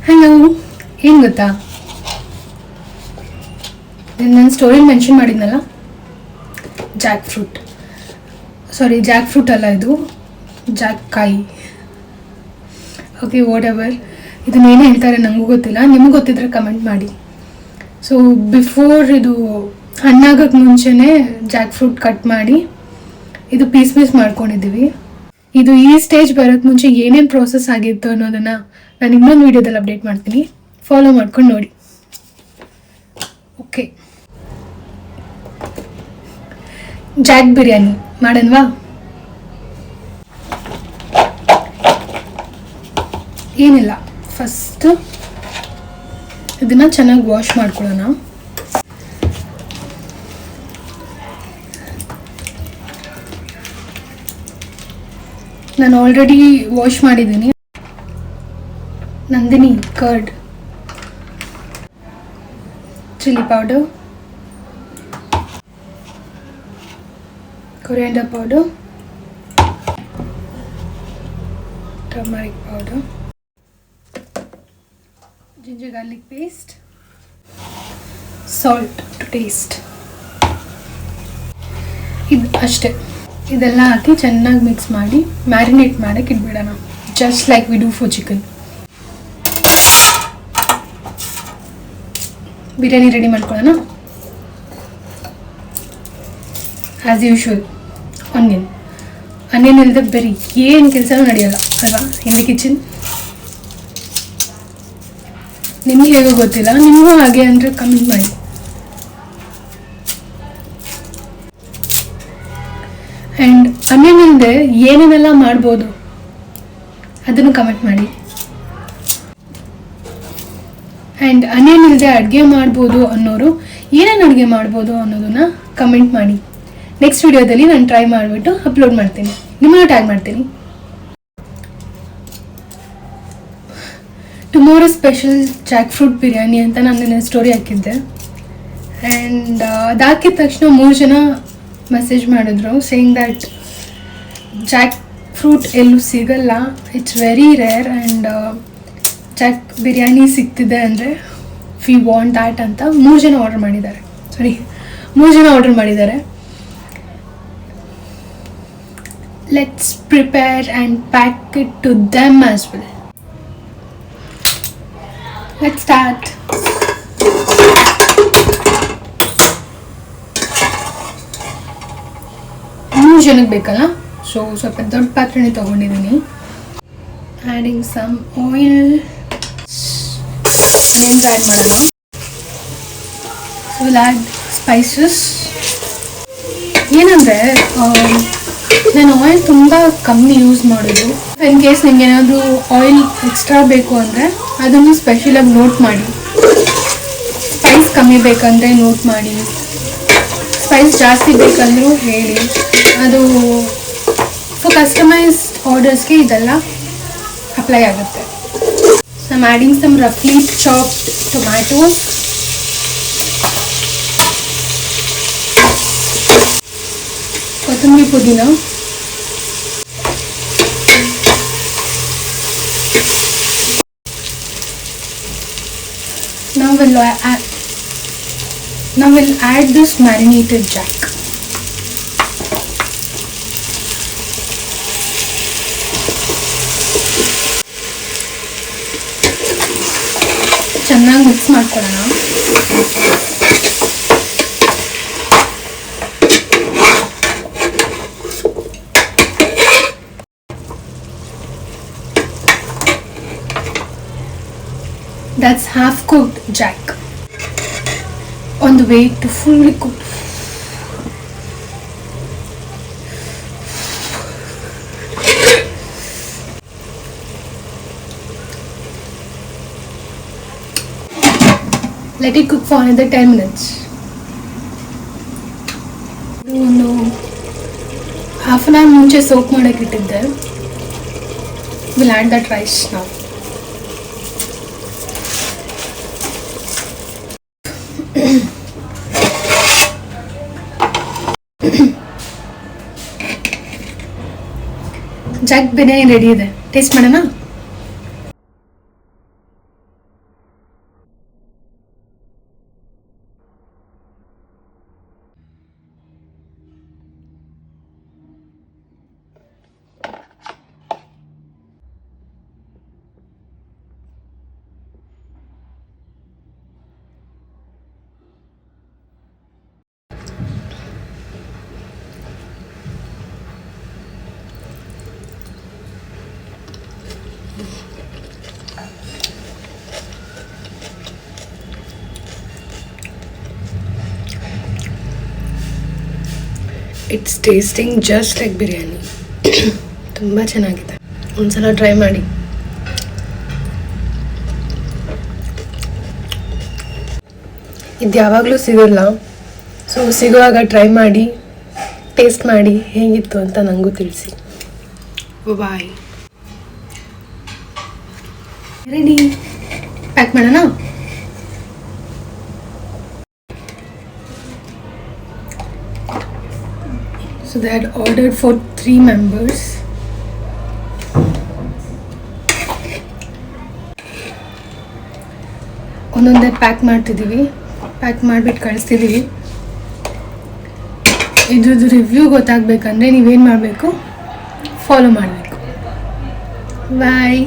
Hello, ಏನು ಗೊತ್ತಾ, ನನ್ನ ಸ್ಟೋರಿ ಮೆನ್ಷನ್ ಮಾಡಿದ್ನಲ್ಲ, ಜಾಕ್ ಫ್ರೂಟ್ ಅಲ್ಲ, ಇದು ಜಾಕ್ ಕಾಯಿ. ಓಕೆ, ವಾಟ್ ಎವರ್, ಇದನ್ನೇನು ಹೇಳ್ತಾರೆ ನನಗೂ ಗೊತ್ತಿಲ್ಲ, ನಿಮ್ಗೆ ಗೊತ್ತಿದ್ರೆ ಕಮೆಂಟ್ ಮಾಡಿ. ಸೊ ಬಿಫೋರ್ ಇದು ಹಣ್ಣಾಗೋಕ್ಕೆ ಮುಂಚೆನೇ ಜಾಕ್ ಫ್ರೂಟ್ ಕಟ್ ಮಾಡಿ ಇದು ಪೀಸ್ ಮಾಡ್ಕೊಂಡಿದ್ದೀವಿ. ಇದು ಈ ಸ್ಟೇಜ್ ಬರೋಕ್ಕೆ ಮುಂಚೆ ಏನೇನು ಪ್ರೋಸೆಸ್ ಆಗಿತ್ತು ಅನ್ನೋದನ್ನು ನಾನು ಇನ್ನೊಂದು ವೀಡಿಯೋದಲ್ಲಿ ಅಪ್ಡೇಟ್ ಮಾಡ್ತೀನಿ, ಫಾಲೋ ಮಾಡ್ಕೊಂಡು ನೋಡಿ. ಓಕೆ, ಜಾಕ್ ಬಿರಿಯಾನಿ ಮಾಡನ್ವಾ? ಏನಿಲ್ಲ, ಫಸ್ಟ್ ಇದನ್ನು ಚೆನ್ನಾಗಿ ವಾಶ್ ಮಾಡ್ಕೊಳ್ಳೋಣ. ನಾನು ಆಲ್ರೆಡಿ ವಾಶ್ ಮಾಡಿದ್ದೀನಿ. Nandini curd, chilli powder, coriander powder, turmeric powder, ginger garlic paste, salt to taste. ಇದು ಅಷ್ಟೇ. ಇದೆಲ್ಲ ಹಾಕಿ ಚೆನ್ನಾಗಿ ಮಿಕ್ಸ್ ಮಾಡಿ ಮ್ಯಾರಿನೇಟ್ ಮಾಡೋಕ್ಕೆ ಇಟ್ಬಿಡೋಣ, just like we do for chicken. Biryani ready ಮಾಡ್ಕೊಳ್ಳೋಣ. ಆ್ಯಸ್ ಯೂಶ್ವಲ್ ಆನಿಯನ್ ಇಲ್ಲದೆ ಬರೀ ಏನು ಕೆಲಸನೂ ನಡೆಯಲ್ಲ ಅಲ್ವಾ ಇನ್ ದಿ ಕಿಚನ್. ನಿಮ್ಗೆ ಹೇಗೋ ಗೊತ್ತಿಲ್ಲ, ನಿಮಗೂ ಹಾಗೆ ಅಂದರೆ ಕಮೆಂಟ್ ಮಾಡಿ. ಆ್ಯಂಡ್ ಆನಿಯನ್ ಇಲ್ಲದೆ ಏನೇನೆಲ್ಲ ಮಾಡ್ಬೋದು ಅದನ್ನು ಕಮೆಂಟ್ ಮಾಡಿ. ಆ್ಯಂಡ್ ಆನಿಯನ್ ಇಲ್ಲದೆ ಅಡುಗೆ ಮಾಡ್ಬೋದು ಅನ್ನೋರು ಏನೇನು ಅಡುಗೆ ಮಾಡ್ಬೋದು ಅನ್ನೋದನ್ನು ಕಮೆಂಟ್ ಮಾಡಿ. ನೆಕ್ಸ್ಟ್ ವಿಡಿಯೋದಲ್ಲಿ ನಾನು ಟ್ರೈ ಮಾಡಿಬಿಟ್ಟು ಅಪ್ಲೋಡ್ ಮಾಡ್ತೀನಿ, ನಿಮ್ಮನ್ನು ಟ್ಯಾಗ್ ಮಾಡ್ತೀನಿ. Tomorrow special Jack fruit biryani ಅಂತ ನಾನು ನನ್ನ ಸ್ಟೋರಿ ಹಾಕಿದ್ದೆ. ಆ್ಯಂಡ್ ಅದಾಕಿದ ತಕ್ಷಣ 3 ಜನ ಮೆಸೇಜ್ ಮಾಡಿದ್ರು ಸೇಯಿಂಗ್ ದ್ಯಾಟ್ ಜಾಕ್ ಫ್ರೂಟ್ ಎಲ್ಲೂ ಸಿಗಲ್ಲ, it's very rare, and jack biryani ಸಿಗ್ತಿದೆ ಅಂದರೆ ವಿ ವಾಂಟ್ ದ್ಯಾಟ್ ಅಂತ 3 ಜನ ಆರ್ಡರ್ ಮಾಡಿದ್ದಾರೆ. Let's prepare and pack it to them as well. Let's start. ಜನಕ್ಕೆ ಬೇಕಲ್ಲ, ಸೊ ಸ್ವಲ್ಪ ದೊಡ್ಡ ಪಾತ್ರೆನೇ ತೊಗೊಂಡಿದ್ದೀನಿ. ಆ್ಯಡಿಂಗ್ ಸಮ್ ಆಯಿಲ್ ಆ್ಯಡ್ ಮಾಡೋಣ. Will add spices. ಏನಂದರೆ ನಾನು ಆಯಿಲ್ ತುಂಬ ಕಮ್ಮಿ ಯೂಸ್ ಮಾಡೋದು. ಇನ್ ಕೇಸ್ ನಿಮ್ಗೆ ಏನಾದರೂ ಆಯಿಲ್ ಎಕ್ಸ್ಟ್ರಾ ಬೇಕು ಅಂದರೆ ಅದನ್ನು ಸ್ಪೆಷಲಾಗಿ ನೋಟ್ ಮಾಡಿ. ಸ್ಪೈಸ್ ಕಮ್ಮಿ ಬೇಕಂದರೆ ನೋಟ್ ಮಾಡಿ, ಸ್ಪೈಸ್ ಜಾಸ್ತಿ ಬೇಕಂದ್ರೂ ಹೇಳಿ. ಅದು ಫಾರ್ ಕಸ್ಟಮೈಸ್ ಆರ್ಡರ್ಸ್ಗೆ ಇದೆಲ್ಲ ಅಪ್ಲೈ ಆಗುತ್ತೆ. So I am adding some ರಫ್ಲಿ ಚಾಪ್ಡ್ ಟೊಮ್ಯಾಟೋಸ್, ಕೊತ್ತಂಬರಿ, ಪುದೀನ, now we'll add this marinated jack. ಚೆನ್ನಾಗಿ ಮಿಕ್ಸ್ ಮಾಡ್ಕೊಳ್ಳೋಣ. That's half cooked jack on the way to fully cooked. Let it cook for another 10 minutes. ಒಂದು half an hour ಮುಂಚೆ soak ಮಾಡೋಕ್ಕೆ ಇಟ್ಟಿದ್ದೆ. Will add that rice ನಾವು. Jack biryani ready ಇದೆ, taste ಮಾಡೋಣ. It's tasting just like biryani. ತುಂಬ ಚೆನ್ನಾಗಿದೆ, ಒಂದ್ಸಲ ಟ್ರೈ ಮಾಡಿ. ಇದು ಯಾವಾಗಲೂ ಸಿಗೋಲ್ಲ, ಸೊ ಸಿಗುವಾಗ ಟ್ರೈ ಮಾಡಿ, ಟೇಸ್ಟ್ ಮಾಡಿ ಹೇಗಿತ್ತು ಅಂತ ನನಗೂ ತಿಳಿಸಿ. ಬಾಯ್. ರೆಡಿ, ಪ್ಯಾಕ್ ಮಾಡೋಣ. So they had ordered for 3 members. ಒಂದೊಂದೇ ಪ್ಯಾಕ್ ಮಾಡ್ತಿದ್ದೀವಿ, ಪ್ಯಾಕ್ ಮಾಡಿಬಿಟ್ಟು ಕಳಿಸ್ತಿದ್ದೀವಿ. ಇದ್ರದ್ದು ರಿವ್ಯೂ ಗೊತ್ತಾಗಬೇಕಂದ್ರೆ ನೀವೇನು ಮಾಡಬೇಕು, ಫಾಲೋ ಮಾಡಬೇಕು. ಬಾಯ್.